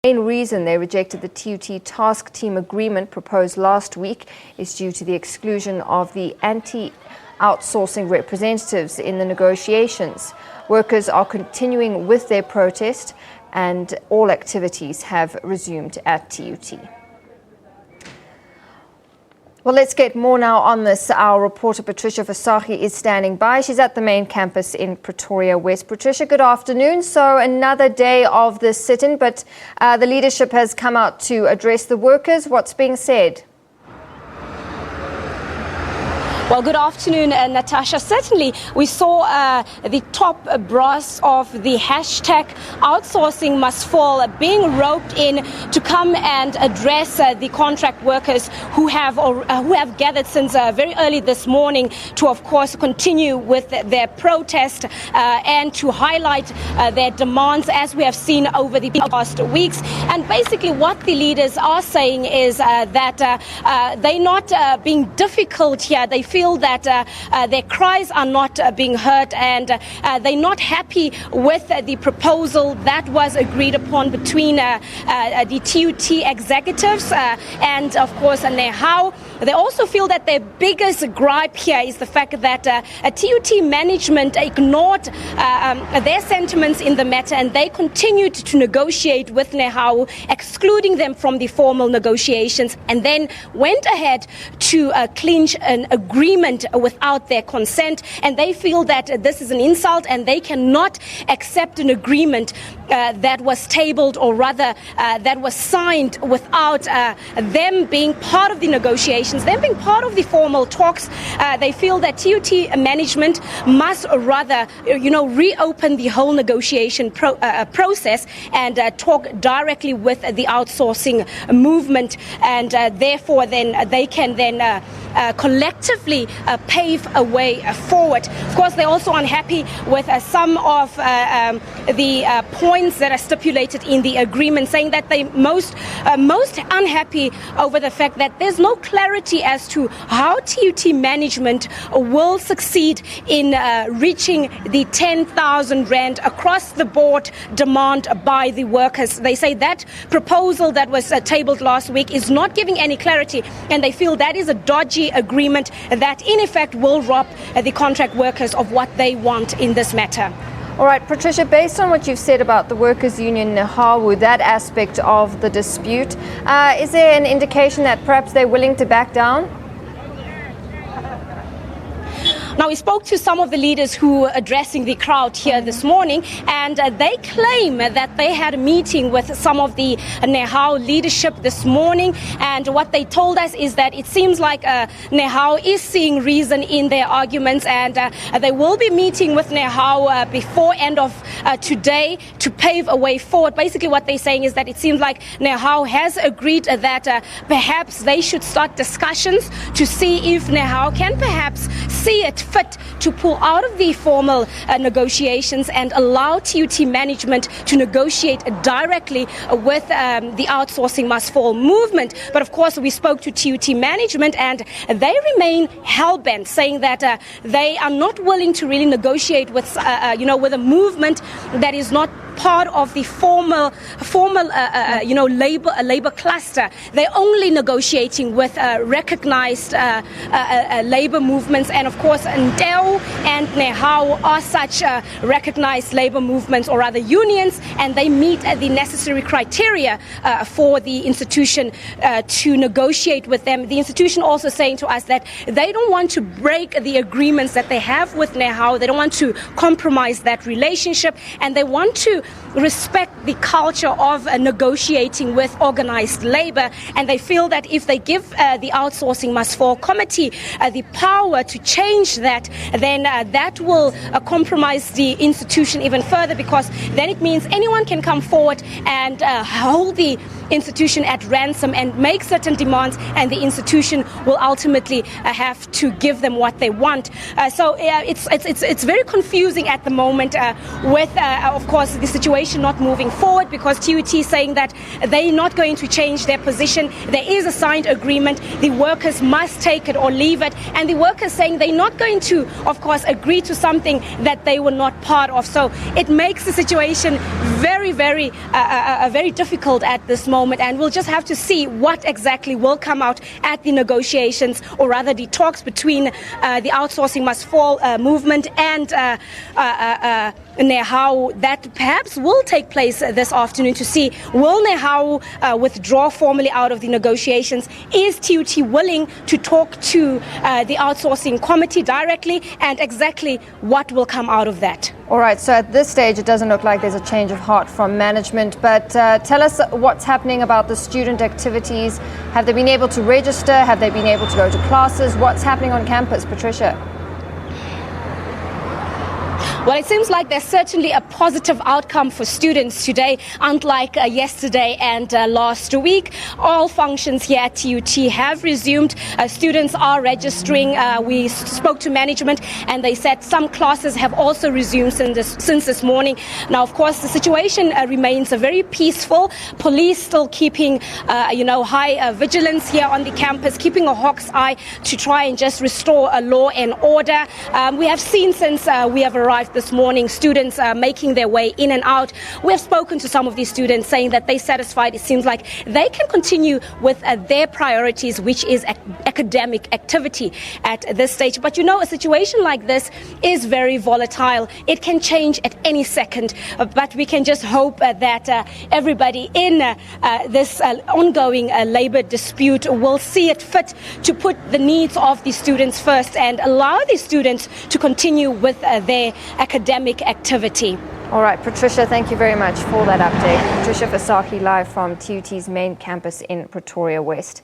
The main reason they rejected the TUT task team agreement proposed last week is due to the exclusion of the anti-outsourcing representatives in the negotiations. Workers are continuing with their protest and all activities have resumed at TUT. Well, let's get more now on this. Our reporter Patricia Visagie is standing by. She's at the main campus in Pretoria West. Patricia, good afternoon. So another day of the sit-in, but the leadership has come out to address the workers. What's being said? Well, good afternoon, Natasha. Certainly, we saw the top brass of the hashtag outsourcing must fall being roped in to come and address the contract workers who have gathered since very early this morning to, of course, continue with their protest and to highlight their demands as we have seen over the past weeks. And basically what the leaders are saying is that they're not being difficult here. They feel that their cries are not being heard, and they're not happy with the proposal that was agreed upon between the TUT executives and, of course, NEHAWU. They also feel that their biggest gripe here is the fact that TUT management ignored their sentiments in the matter, and they continued to negotiate with NEHAWU, excluding them from the formal negotiations, and then went ahead to clinch an agreement without their consent. And they feel that this is an insult, and they cannot accept an agreement that was tabled, or rather that was signed without them being part of the negotiations, them being part of the formal talks. They feel that TUT management must rather, reopen the whole negotiation process and talk directly with the outsourcing movement, and therefore then they can then collectively pave a way forward. Of course, they're also unhappy with some of the points that are stipulated in the agreement, saying that they most unhappy over the fact that there's no clarity as to how TUT management will succeed in reaching the 10,000 rand across the board demand by the workers. They say that proposal that was tabled last week is not giving any clarity, and they feel that is a dodgy agreement that in effect will rob the contract workers of what they want in this matter. All right, Patricia, based on what you've said about the workers' union, NEHAWU, that aspect of the dispute, is there an indication that perhaps they're willing to back down? Now, we spoke to some of the leaders who were addressing the crowd here this morning, and they claim that they had a meeting with some of the NEHAWU leadership this morning, and what they told us is that it seems like NEHAWU is seeing reason in their arguments, and they will be meeting with NEHAWU before end of today to pave a way forward. Basically, what they're saying is that it seems like NEHAWU has agreed that perhaps they should start discussions to see if NEHAWU can perhaps see it fit to pull out of the formal negotiations and allow TUT management to negotiate directly with the outsourcing must fall movement. But of course, we spoke to TUT management, and they remain hell-bent, saying that they are not willing to really negotiate with with a movement that is not part of the formal labor cluster. They're only negotiating with recognized labor movements, and of course NTEU and NEHAWU are such recognized labor movements, or rather unions, and they meet the necessary criteria for the institution to negotiate with them. The institution also saying to us that they don't want to break the agreements that they have with NEHAWU. They don't want to compromise that relationship, and they want to respect the culture of negotiating with organized labor, and they feel that if they give the outsourcing must fall committee the power to change that, then that will compromise the institution even further, because then it means anyone can come forward and hold the institution at ransom and make certain demands, and the institution will ultimately have to give them what they want. So it's very confusing at the moment with, of course, the situation not moving forward because TUT is saying that they're not going to change their position. There is a signed agreement. The workers must take it or leave it. And the workers saying they're not going to, of course, agree to something that they were not part of. So it makes the situation very, very, very difficult at this moment. And we'll just have to see what exactly will come out at the negotiations, or rather the talks between the Outsourcing Must Fall movement and Nehawu, that perhaps will take place this afternoon, to see will Nehawu withdraw formally out of the negotiations. Is TUT willing to talk to the outsourcing committee directly, and exactly what will come out of that? All right, so at this stage it doesn't look like there's a change of heart from management, but tell us what's happening about the student activities. Have they been able to register? Have they been able to go to classes? What's happening on campus, Patricia? Well, it seems like there's certainly a positive outcome for students today, unlike yesterday and last week. All functions here at TUT have resumed. Students are registering. We spoke to management and they said some classes have also resumed since this morning. Now, of course, the situation remains very peaceful. Police still keeping, high vigilance here on the campus, keeping a hawk's eye to try and just restore a law and order. We have seen since we have arrived this morning, students are making their way in and out. We have spoken to some of these students saying that they're satisfied. It seems like they can continue with their priorities, which is academic activity at this stage. But a situation like this is very volatile. It can change at any second. But we can just hope that everybody in this ongoing labor dispute will see it fit to put the needs of the students first and allow the students to continue with their academic activity. All right, Patricia, thank you very much for that update. Patricia Visagie live from TUT's main campus in Pretoria West.